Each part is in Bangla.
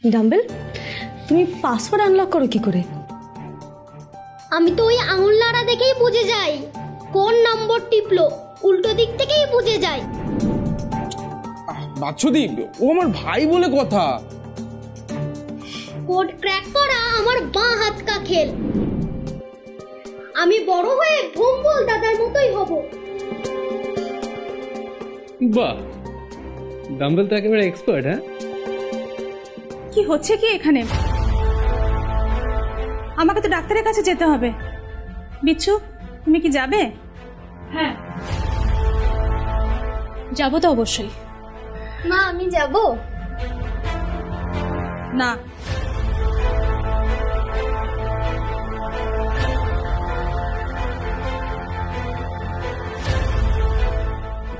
ডাম্বেল, তুমি পাসওয়ার্ড আনলক করো কি করে? আমি তো ওই আঙুল নাড়া দেখেই বুঝে যাই কোন নম্বর টিপলো, উল্টো দিক থেকেই বুঝে যাই। বাচ্চুদীপ, ও আমার ভাই বলে কথা। কোড ক্র্যাক করা আমার বাঁ হাত কা খেল। আমি বড় হয়ে ভম্বল দাদার মতোই হব। বাহ, ডাম্বেল তো একেবারে এক্সপার্ট। হ্যাঁ, কি হচ্ছে কি এখানে? আমাকে তো ডাক্তারের কাছে যেতে হবে। বিচ্ছু, তুমি কি যাবে? হ্যাঁ, যাবো তো অবশ্যই। মা, আমি যাব না।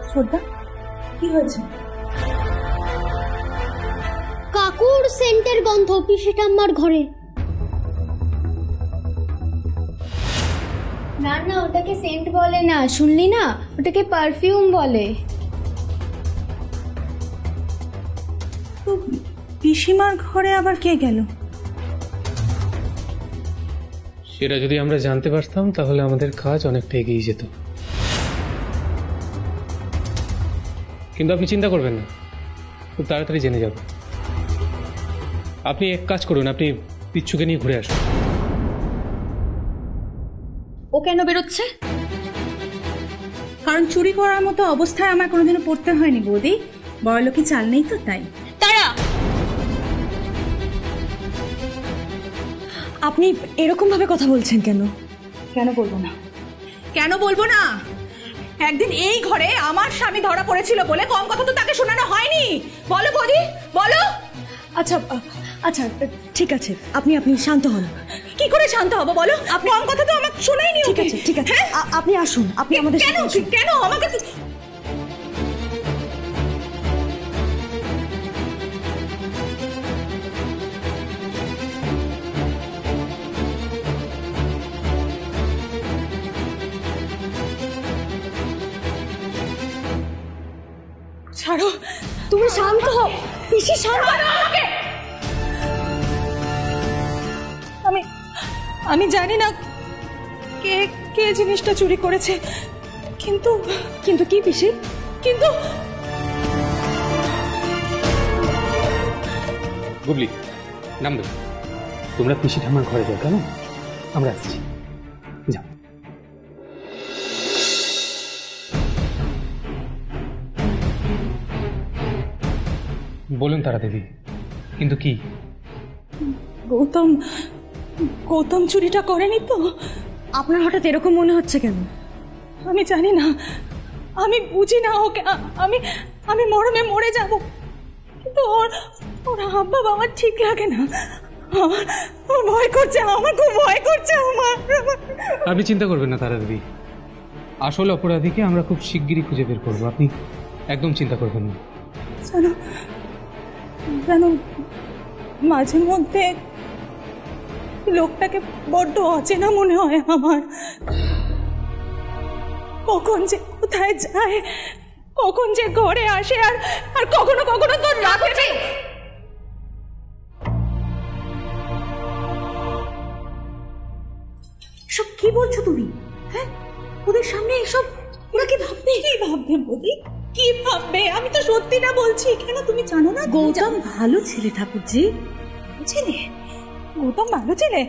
শ্রদ্ধা, কি হয়েছে? কাকুর সেন্টের গন্ধ পিসি ঠাম্মার ঘরে। না না, ওটাকে সেন্ট বলে না, শুনলি না? ওটাকে পারফিউম বলে। তো পিসিমার ঘরে আবার কে গেল? সেটা যদি আমরা জানতে পারতাম তাহলে আমাদের কাজ অনেকটা এগিয়ে যেত। কিন্তু আপনি চিন্তা করবেন না, খুব তাড়াতাড়ি জেনে যাব। আপনি এক কাজ করুন, আপনি পিচ্ছুকে নিয়ে ঘুরে আসুন। ও কেন বেরোচ্ছে? কারণ চুরি করার মতো অবস্থায় আমার কোনোদিনও পড়তে হয়নি বৌদি। বড়লোকি চাল নেই তো, তাই। তারা, আপনি এরকম ভাবে কথা বলছেন কেন? কেন বলবো না? কেন বলবো না? একদিন এই ঘরে আমার স্বামী ধরা পড়েছিল বলে কম কথা তো তাকে শোনানো হয়নি। বলো বৌদি, বলো। আচ্ছা আচ্ছা, ঠিক আছে, আপনি শান্ত হন। কি করে শান্ত হবো বলো? কম কথা তো আমাকে শোনায়নি। ঠিক আছে ঠিক আছে, আপনি আসুন, আপনি আমাদের কেন সাথে আসুন। কেন আমাকে ছাড়ো? তুমি শান্ত হও পিসি, শান্ত। আমি জানি না কে কে জিনিসটা চুরি করেছে, কিন্তু কিন্তু কি পিসি? কিন্তু গুবলি, ডাম্বেল, তোমরা পিসি ঠাম্মার ঘরে যাও, কেমন? আমরা আসছি, যাও। বলুন তারা দেবী, কিন্তু কি? গৌতম চুরিটা করেনি তো? আপনার হঠাৎ এরকম মনে হচ্ছে কেন? আমি জানি না, আমি বুঝি না ওকে। আমি মরমে মরে যাব, কিন্তু ওর আব্বা আমার ঠিক লাগে না। আমার ভয় করছে, আমার খুব ভয় করছে। আপনি চিন্তা করবেন না তারা দেবী, আসল অপরাধীকে আমরা খুব শিগগিরই খুঁজে বের করবো। আপনি একদম চিন্তা করবেন না। জানো, মাঝে মধ্যে লোকটাকে বড্ড অচেনা মনে হয় আমার। কখন যে কোথায় যায়, কখন যে ঘরে আসে, আর কখনো কখনো তো রাতে। সব কি বলছো তুমি? হ্যাঁ, ওদের সামনে এসব ওরা কি ভাববে? কি ভাববে বৌদি, কি ভাববে? আমি তো সত্যিটা বলছি। কেন তুমি জানো না গৌতম ভালো ছেলে ঠাকুরজি। ছেলে? গৌতম ভালো ছেলে?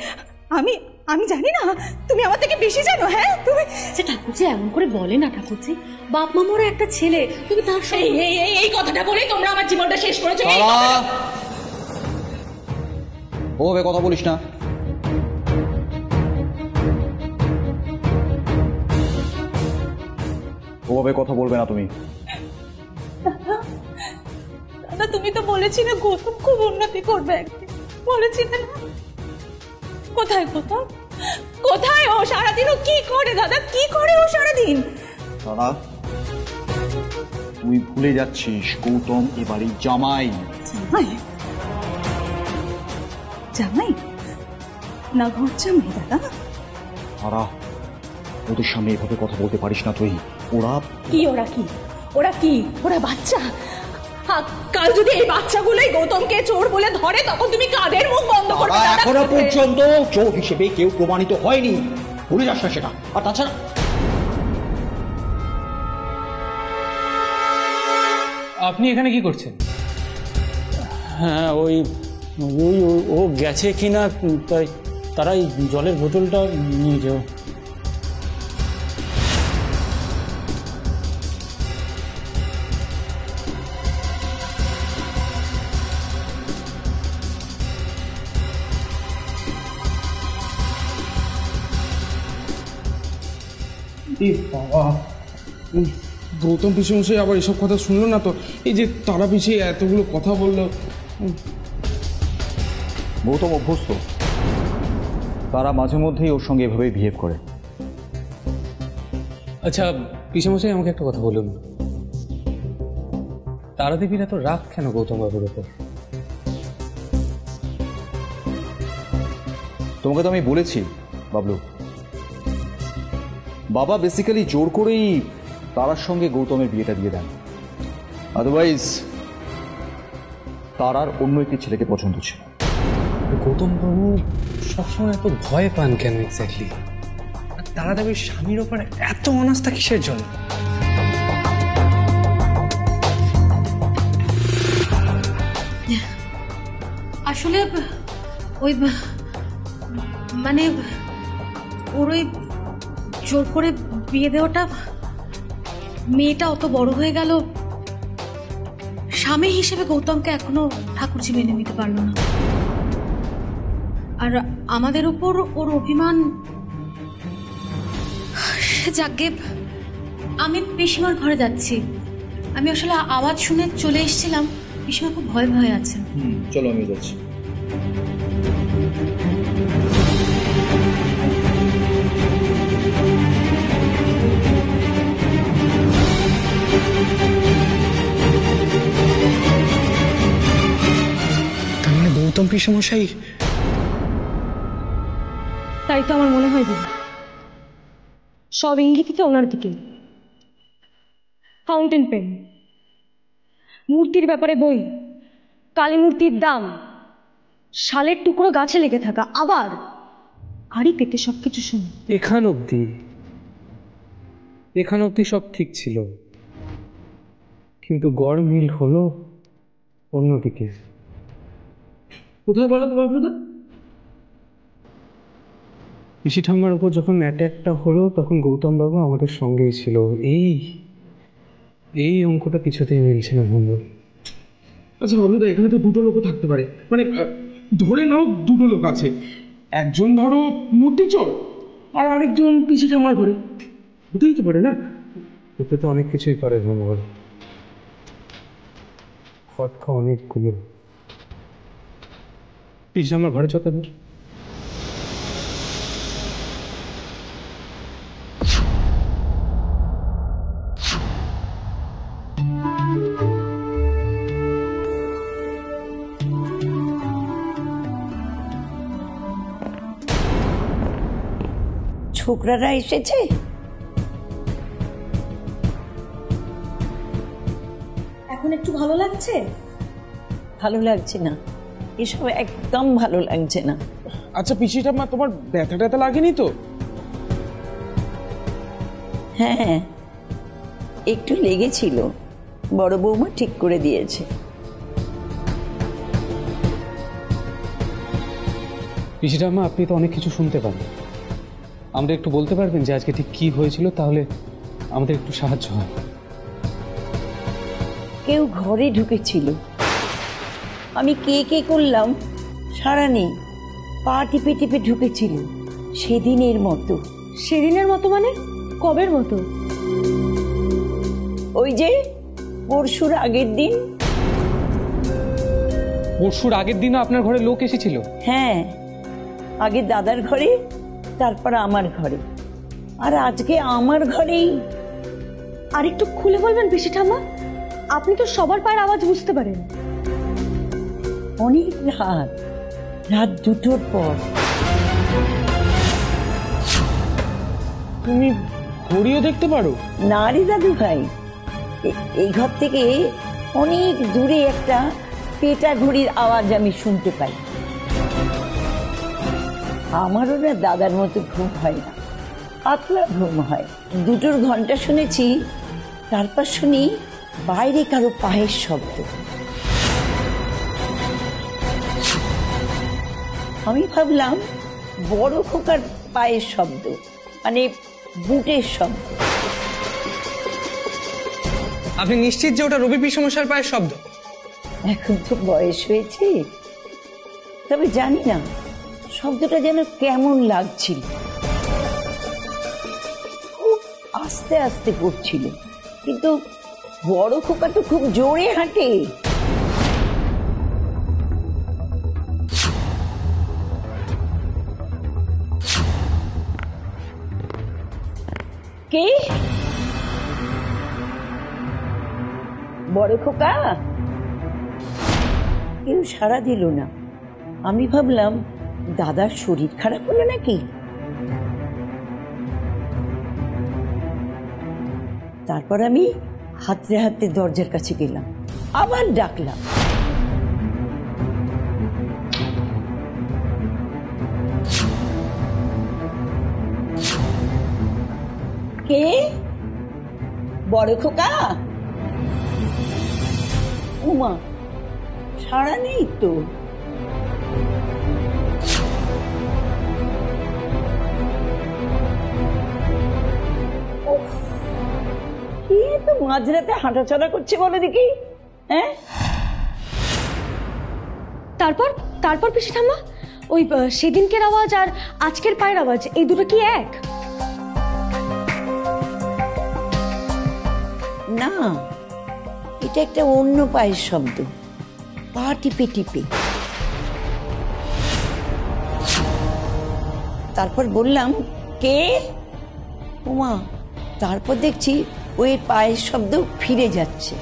আমি জানি না, তুমি আমার থেকে বেশি জানো। হ্যাঁ, তুমি ঠাকুরজি এমন করে বলে না ঠাকুরজি, বাপ মামারও একটা ছেলে, তুমি তার সঙ্গে এই কথাটা বলেই তোমরা আমার জীবনটা শেষ করেছো। ওভাবে কথা বলিস না। ওভাবে কথা বলবে না তুমি। দাদা, তুমি তো বলেছিলে গৌতম খুব উন্নতি করবে একদিন, বলেছিলে না? কোথায় গৌতম? কোথায় ও সারাদিন? ও কি করে দাদা, কি করে ও সারাদিন? দাদা, তুই ভুলে যাচ্ছিস গৌতম এবারই জামাই। জামাই? জামাই না ঘর জামাই? দাদা, দাদা, ওদের সামনে এভাবে কথা বলতে পারিস না তুই। ওরা কি? ওরা কি? ওরা বাচ্চা, কাল যদি এই বাচ্চাগুলোই গৌতমকে চোর বলে ধরে তখন তুমি কাদের মুখ বন্ধ করবে? তারা দাদা? এখনো পর্যন্ত চোর হিসেবে কেউ প্রমাণিত হয়নি, ভুলে যাস না সেটা। আর তাছাড়া আপনি এখানে কি করছেন? হ্যাঁ, ওই ওই ও গেছে কিনা তাই তারাই জলের বোতলটা নিয়ে যাও। বাবা, গৌতম পিসেমশাই আবার এসব কথা শুনলো না তো? এই যে তারা পিছিয়ে এতগুলো কথা বললো। গৌতম অভ্যস্ত, তারা মাঝে মধ্যেই ওর সঙ্গে এভাবেই বিহেভ করে। আচ্ছা পিসেমশাই, আমাকে একটা কথা বলুন, তারা দেবীর এত রাগ কেন গৌতম বাবুর ওপর? তোমাকে তো আমি বলেছি বাবলু, বাবা বেসিক্যালি জোর করেই তারার সঙ্গে গৌতমের বিয়েটা দিয়ে দেন। আদারওয়াইজ তারার অন্য একটি ছেলেকে পছন্দ ছিল। গৌতম বাবু সবসময় এত ভয় পান কেন এক্স্যাক্টলি? তারা দেবীর স্বামীর ওপর এত অনাস্থা কিসের জন্য? আসলে ওই মানে ওর ওই জোর করে বিয়ে দেওয়াটা, মেয়েটা অত বড় হয়ে গেল, স্বামী হিসেবে গৌতমকে এখনো ঠাকুরজি মেনে নিতে পারলো না। আর আমাদের উপর ওর অভিমান, যাকে আমি পিসিমার ঘরে যাচ্ছি। আমি আসলে আওয়াজ শুনে চলে এসেছিলাম, পিসিমা খুব ভয় ভয়ে আছেন। চলো আমি যাচ্ছি। তার মানে গৌতম পিসেমশাই? তাই তো আমার মনে হয় দিদি, সব ইঙ্গিতই তো ওনার দিকে। ফাউন্টেন পেন, মূর্তির ব্যাপারে বই, কালী মূর্তির দাম, শালের টুকরো গাছে লেগে থাকা, আবার হাড়ি পেতে সবকিছু শুনে। এখান অব্দি সব ঠিক ছিল, কিন্তু গড় মিল হলো অন্যদিকে। কোথায় বলো তো বাবুদা? পিসি ঠাম্মার উপর যখন অ্যাটাকটা হলো তখন গৌতম বাবু আমাদের সঙ্গেই ছিল। এই অঙ্কটা কিছুতেই মিলছে না বন্ধু। আচ্ছা বাবুদা, এখানে তো দুটো লোকও থাকতে পারে। মানে ধরে নাও দুটো লোক আছে, একজন ধরো মূর্তি চোর আর আরেকজন পিসি ঠাম্মার ঘরে, হতেই তো পারে না? এতে তো অনেক কিছুই পারে ভগবান, ফটকা অনেকগুলো। পিসি আমার ঘরে চতে দূর। ছোকরারা এসেছে? এখন একটু ভালো লাগছে? ভালো লাগছে না, এসব একদম ভালো লাগছে না। আচ্ছা পিসি ঠাম্মা, তোমার ব্যথা ট্যাথা লাগেনি তো? হ্যাঁ, একটু লেগেছিল, বড় বৌমা ঠিক করে দিয়েছে। পিসি ঠাম্মা, আপনি তো অনেক কিছু শুনতে পান, আমাদের একটু বলতে পারবেন যে আজকে ঠিক কি হয়েছিল? তাহলে আমাদের একটু সাহায্য হয়। কেউ ঘরে ঢুকেছিল, আমি কে করলাম সারা নেই, পা টিপে টিপে ঢুকেছিল। সেদিনের মতো। সেদিনের মতো মানে কবের মতো? ওই যে পরশুর আগের দিন। পরশুর আগের দিনও আপনার ঘরে লোক এসেছিল? হ্যাঁ, আগে দাদার ঘরে, তারপর আমার ঘরে, আর আজকে আমার ঘরেই। আর একটু খুলে বলবেন পিসি ঠাম্মা? আপনি তো সবার পায়ের আওয়াজ বুঝতে পারেন। অনেক রাত 2টোর পর। তুমি ঘড়িও দেখতে পারো? না রে দাদু ভাই, এই ঘর থেকে অনেক দূরে একটা পেটা ঘড়ির আওয়াজ আমি শুনতে পাই। আমারও না দাদার মতো ঘুম হয় না, পাতলা ঘুম হয়। 2টোর ঘন্টা শুনেছি, তারপর শুনি বাইরে কারো পায়ের শব্দ। আমি ভাবলাম বড় খোকার পায়ের শব্দ, মানে বুটের শব্দ। আপনি নিশ্চিত যে ওটা রবি পিসমশাইয়ের পায়ের শব্দ? এখন তো বয়স হয়েছে, তবে জানি না শব্দটা যেন কেমন লাগছিল। খুব আস্তে আস্তে করছিল, কিন্তু বড় খোকা তো খুব জোরে হাঁটে। কে? বড় খোকা? কেউ সাড়া দিল না। আমি ভাবলাম দাদার শরীর খারাপ হলো নাকি। তারপর আমি হাতে হাতে দরজার কাছে গেলাম, আবার ডাকলাম। কে? বড় খোকা? উমা, সাড়া নেই তো। কে তো মাঝরাতে হাঁটাচলা করছে বলে দেখি? হ্যাঁ, তারপর পিসি ঠাম্মা, ওই সেদিনকের আওয়াজ আর আজকের পায়ের আওয়াজ, এই দুটো কি এক? না, এটা একটা অন্য পায়ের শব্দ, পা টিপে টিপে। তারপর বললাম, কে? উমা, তারপর দেখছি ওই পায়ের শব্দ ফিরে যাচ্ছে।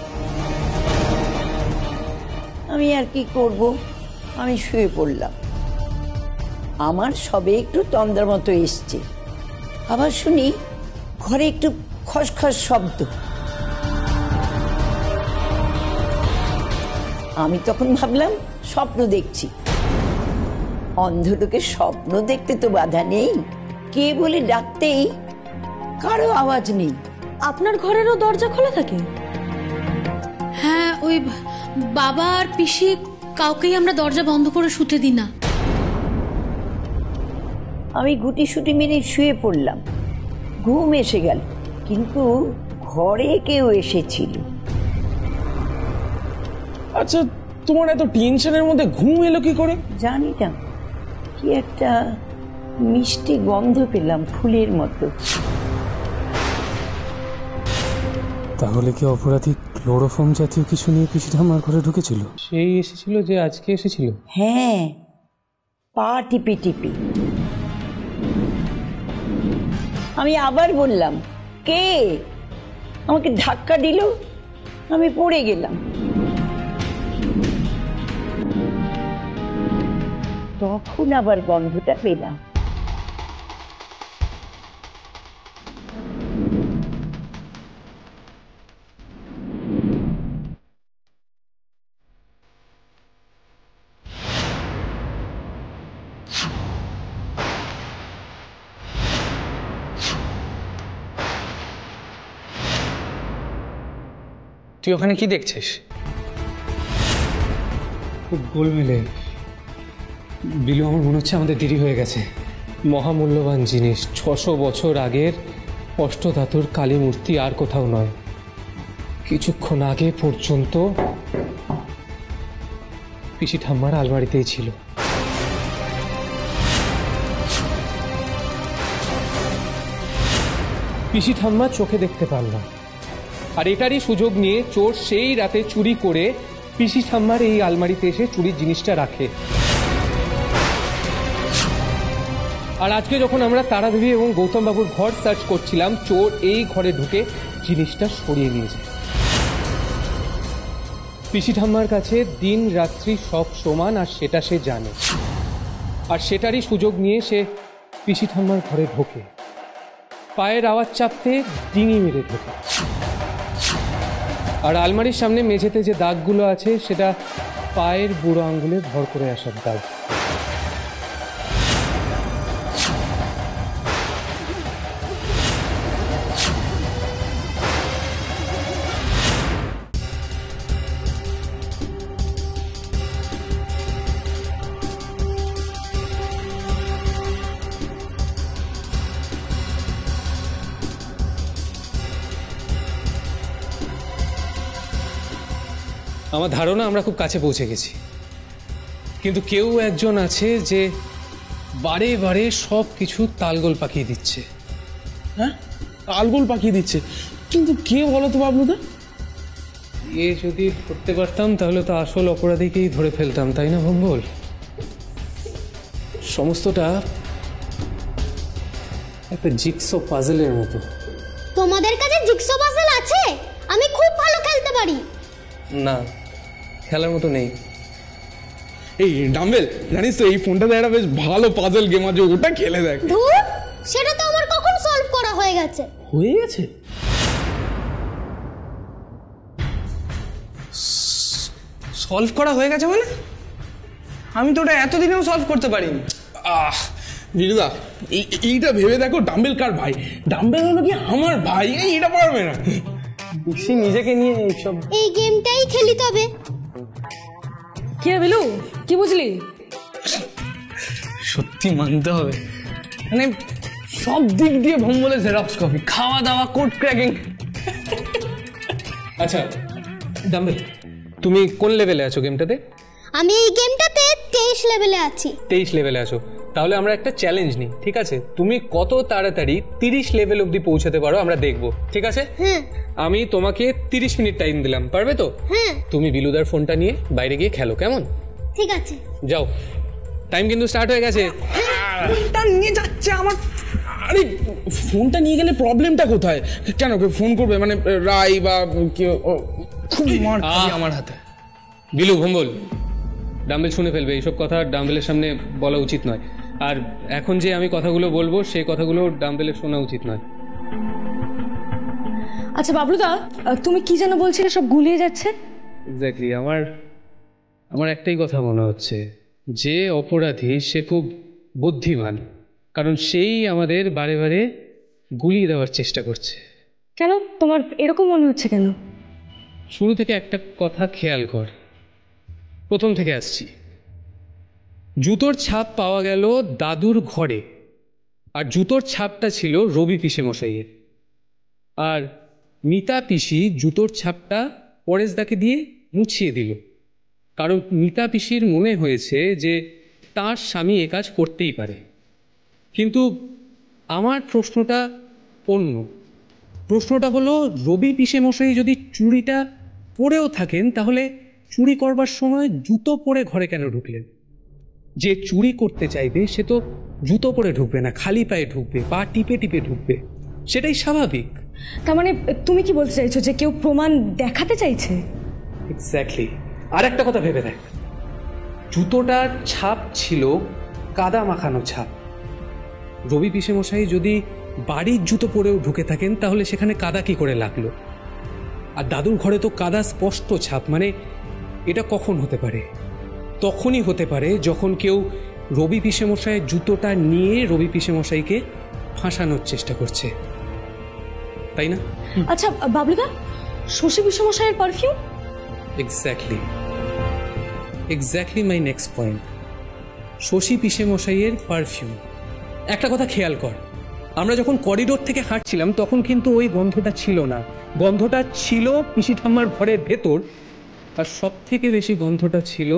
আমি আর কি করব, আমি শুয়ে পড়লাম। আমার সবে একটু তন্দ্রার মতো এসছে। আবার শুনি ঘরে একটু খসখস শব্দ। আমি তখন ভাবলাম স্বপ্ন দেখছি। অন্ধলোকে স্বপ্ন দেখতে তো বাধা নেই। কে বলে ডাকতেই কারো আওয়াজ নেই। আপনার ঘরেরও দরজা খোলা থাকে? হ্যাঁ, ওই বাবা আর পিসি কাউকেই আমরা দরজা বন্ধ করে শুতে দিই না। আমি গুটি সুটি মেরে শুয়ে পড়লাম। ঘুম এসে গেল, কিন্তু ঘরে কেউ এসেছিল। আচ্ছা, তোমার এত টেনশনের মধ্যে ঘুম এলো কি করে? জানি না, কি একটা মিষ্টি গন্ধ পেলাম, ফুলের মতো। তাহলে কি অপরাধী ক্লোরোফর্ম জাতীয় কিছু নিয়ে পিসি ঠাম্মার ঘরে ঢুকেছিল? সেই এসেছিল যে আজকে এসেছিল? হ্যাঁ, পা টিপে টিপে। আমি আবার বললাম, কে? আমাকে ধাক্কা দিল, আমি পড়ে গেলাম। তখন আবার গন্ধটা পেলাম। তুই ওখানে কি দেখছিস? খুব গোলমেলে বিলু, আমার মনে হচ্ছে আমাদের দেরি হয়ে গেছে। মহামূল্যবান জিনিস, 600 বছর আগের অষ্টধাতুর কালী মূর্তি আর কোথাও নয়। কিছুক্ষণ আগে পর্যন্ত পিসি ঠাম্মার আলমারিতেই ছিল। পিসি ঠাম্মা চোখে দেখতে পারলাম, আর এটারই সুযোগ নিয়ে চোর সেই রাতে চুরি করে পিসি ঠাম্মার এই আলমারিতে এসে চুরির জিনিসটা রাখে। আর আজকে যখন আমরা তারাদেবী এবং গৌতম বাবুর ঘর সার্চ করছিলাম, চোর এই ঘরে ঢুকে জিনিসটা সরিয়ে নিয়ে যায়। পিসি ঠাম্মার কাছে দিন রাত্রি সব সমান, আর সেটা সে জানে। আর সেটারই সুযোগ নিয়ে সে পিসি ঠাম্মার ঘরে ঢোকে, পায়ের আওয়াজ চাপতে ডিঙি মেরে ঢোকে। আর আলমারির সামনে মেঝেতে যে দাগগুলো আছে সেটা পায়ের বুড়ো আঙ্গুলে ভর করে আসার দাগ। আমার ধারণা আমরা খুব কাছে পৌঁছে গেছি, কিন্তু কেউ একজন আছে যে বারে বারে সব কিছু তালগোল পাকিয়ে দিচ্ছে। হ্যাঁ, তালগোল পাকিয়ে দিচ্ছে, কিন্তু কে বলো তো বাবলুদা? এ যদি ধরতে পারতাম তাহলে তো আসল অপরাধীকেই ধরে ফেলতাম, তাই না ভম্বল? সমস্তটা একটা জিগসো পাজলের মতো। তোমাদের কাছে জিগসো পাজল আছে? আমি খুব ভালো খেলতে পারি। না, খেলার মতো নেই। এই ডাম্বেল, জানিস তো এই ফোনটাতে একটা বেশ ভালো পাজল গেম আছে, ওটা খেলে দেখ। ধুর, সেটা তো আমার কখন সলভ করা হয়ে গেছে। হয়ে গেছে? সলভ করা হয়ে গেছে মানে? আমি তো ওটা এতদিনেও সলভ করতে পারিনি। বিরুদা, এইটা ভেবে দেখো, ডাম্বেল কার ভাই? ডাম্বেল হলো কি আমার ভাই, এটা পারবে না। বেশি নিজেকে নিয়ে এইসব। এই গেমটাই খেলি তবে। কি রে বিলু, কি বুঝলি? সত্যি মানতে হবে, মানে সব দিক দিয়ে ভম্বলের জেরক্স কপি, খাওয়া দাওয়া, কোড ক্র্যাকিং। আচ্ছা ডাম্বেল, তুমি কোন লেভেলে আছো গেমটাতে? আমি এই গেমটাতে 23 লেভেলে আছি। 23 লেভেলে আছো? তাহলে আমরা একটা চ্যালেঞ্জ নিই, ঠিক আছে? তুমি কত তাড়াতাড়ি 30 লেভেল অবধি পৌঁছাতে পারো আমরা দেখবো, ঠিক আছে? হ্যাঁ। আমি তোমাকে 30 মিনিট টাইম দিলাম, পারবে তো? হ্যাঁ। তুমি বিলুদার ফোনটা নিয়ে বাইরে গিয়ে খেলো, কেমন? ঠিক আছে, যাও। টাইম কিন্তু স্টার্ট হয়ে গেছে। ফোনটা নিয়ে যাচ্ছে আমার। আরে ফোনটা নিয়ে গেলে প্রবলেমটা কোথায়? কেন ফোন করবে মানে রাই বা কেউ? খুব মার আমার হাতে। বিলু, ভম্বল, ডাম্বেল শুনে ফেলবে, এইসব কথা ডাম্বেলের সামনে বলা উচিত নয়। আর এখন যে আমি কথাগুলো বলবো সেই কথাগুলো ডাম্বেলের শোনা উচিত নয়। আচ্ছা বাবলুদা, তুমি কি যেন বলছিলে, সব গুলিয়ে যাচ্ছে। এক্স্যাক্টলি, আমার একটাই কথা মনে হচ্ছে, যে অপরাধী সে খুব বুদ্ধিমান, কারণ সেই আমাদের বারে বারে গুলিয়ে দেওয়ার চেষ্টা করছে। কেন তোমার এরকম মনে হচ্ছে কেন? শুরু থেকে একটা কথা খেয়াল কর, প্রথম থেকে আসছি। জুতোর ছাপ পাওয়া গেল দাদুর ঘরে, আর জুতোর ছাপটা ছিল রবি পিসে মশাইয়ের। আর মিতা পিসি জুতোর ছাপটা পরেশদাকে দিয়ে মুছিয়ে দিল, কারণ মিতা পিসির মনে হয়েছে যে তার স্বামী এ কাজ করতেই পারে। কিন্তু আমার প্রশ্নটা অন্য। প্রশ্নটা হলো, রবি পিসে মশাই যদি চুরিটা পরেও থাকেন, তাহলে চুরি করবার সময় জুতো পরে ঘরে কেন ঢুকলেন? যে চুরি করতে চাইবে সে তো জুতো পরে ঢুকবে না, খালি পায়ে ঢুকবে, পা টিপে টিপে ঢুকবে, সেটাই স্বাভাবিক। তার মানে তুমি কি বলতে চাইছো যে কেউ প্রমাণ দেখাতে চাইছে? এক্স্যাক্টলি। আর একটা কথা ভেবে দেখ, জুতোটার ছাপ ছিল কাদা মাখানো ছাপ। রবি পিসে মশাই যদি বাড়ির জুতো পরেও ঢুকে থাকেন, তাহলে সেখানে কাদা কি করে লাগলো? আর দাদুর ঘরে তো কাদা স্পষ্ট ছাপ, মানে এটা কখন হতে পারে? তখনই হতে পারে যখন কেউ রবি পিসে মশাইয়ের জুতোটা নিয়ে রবি পিসে মশাইকে ফাঁসানোর চেষ্টা করছে, তাই না? আচ্ছা বাবলুদা, শশী বিশ্বমশাইয়ের perfume? Exactly my next point, Shashi পিসে মশাইয়ের পারফিউম। একটা কথা খেয়াল কর, আমরা যখন করিডোর থেকে হাঁটছিলাম তখন কিন্তু ওই গন্ধটা ছিল না, গন্ধটা ছিল পিসি ঠাম্মার ঘরের ভেতর। আর সব থেকে বেশি গন্ধটা ছিল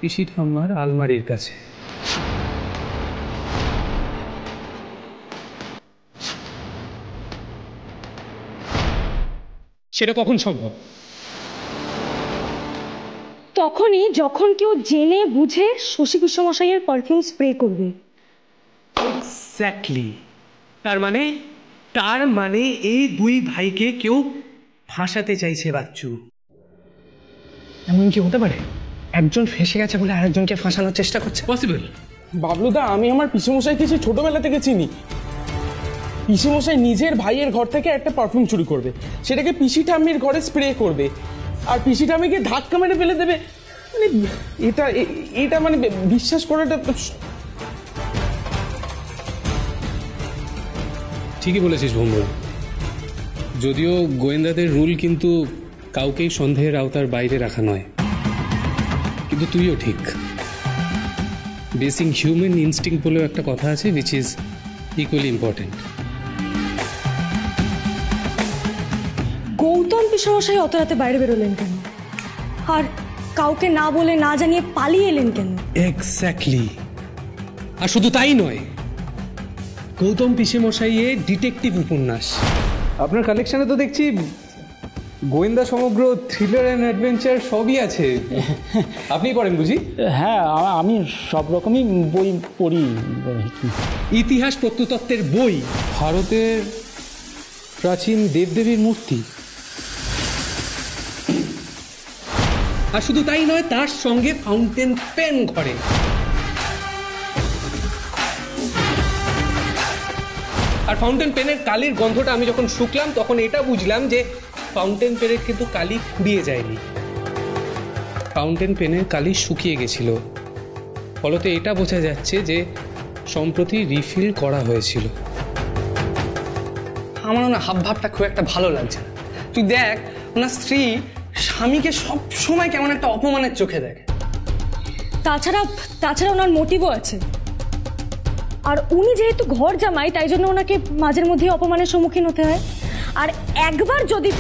পিসি ঠাম্মার আলমারির কাছে। সেটা কখন সম্ভব? তখনই যখন কেউ জেনে বুঝে শশী বিশ্বমশাইয়ের পারফিউম স্প্রে করবে। এক্স্যাক্টলি। তার মানে এই দুই ভাইকে কেউ ফাঁসাতে চাইছে বাচ্চু। এমন কি হতে পারে? একজন ফেঁসে গেছে বলে আরেকজনকে ফাঁসানোর চেষ্টা করছে। পসিবল। বাবলুদা, আমি আমার পিসেমশাইকে সেই ছোটবেলা থেকে চিনি। পিসেমশাই নিজের ভাইয়ের ঘর থেকে একটা পারফিউম চুরি করবে, সেটাকে পিসি ঠাম্মির ঘরে স্প্রে করবে, আর পিসি ঠাম্মিকে ধাক্কা মেরে ফেলে দেবে। মানে এটা মানে বিশ্বাস করাটা। ঠিকই বলেছিস ভম্বল, যদিও গোয়েন্দাদের রুল কিন্তু কাউকেই সন্দেহের আওতার বাইরে রাখা নয়, কিন্তু তুইও ঠিক। বেসিক হিউম্যান ইনস্টিংক্ট বলেও একটা কথা আছে, which is equally important. Gautam পিসমশাই অত রাতে বাইরে বেরোলেন কেন, আর কাউকে না বলে না জানিয়ে পালিয়ে এলেন কেন? এক্স্যাক্টলি। আর শুধু তাই নয়, গৌতম পিসেমশাইয়ের ডিটেকটিভ উপন্যাস। আপনার কালেকশনে তো দেখছি গোয়েন্দা সমগ্র, থ্রিলার অ্যান্ড অ্যাডভেঞ্চার সবই আছে। আপনি পড়েন বুঝি? হ্যাঁ, আমি সব রকমই বই পড়ি। ইতিহাস প্রত্নতত্ত্বের বই, ভারতের প্রাচীন দেবদেবীর মূর্তি, আর শুধু তাই নয়, তার সঙ্গে ফাউন্টেন পেন ঘরে। আর ফাউন্টেন পেনের কালির গন্ধটা আমি যখন শুকলাম তখন এটা বুঝলাম যে ফাউন্টেন পেনের কিন্তু কালি ফুরিয়ে যায়নি, ফাউন্টেন পেনের কালি শুকিয়ে গেছিল। ফলতে এটা বোঝা যাচ্ছে যে সম্প্রতি রিফিল করা হয়েছিল। আমারও না হাবভাবটা খুব একটা ভালো লাগছে না। তুই দেখ, ওনার স্ত্রী স্বামীকে সব সময় কেমন একটা অপমানের চোখে দেখে। তাছাড়া ওনার মোটিভও আছে, আর উনি যেহেতু ঘর জামাই তাই জন্য ওনাকে মাঝের মধ্যে অপমানের সম্মুখীন হতে হয়। আর একবার যদি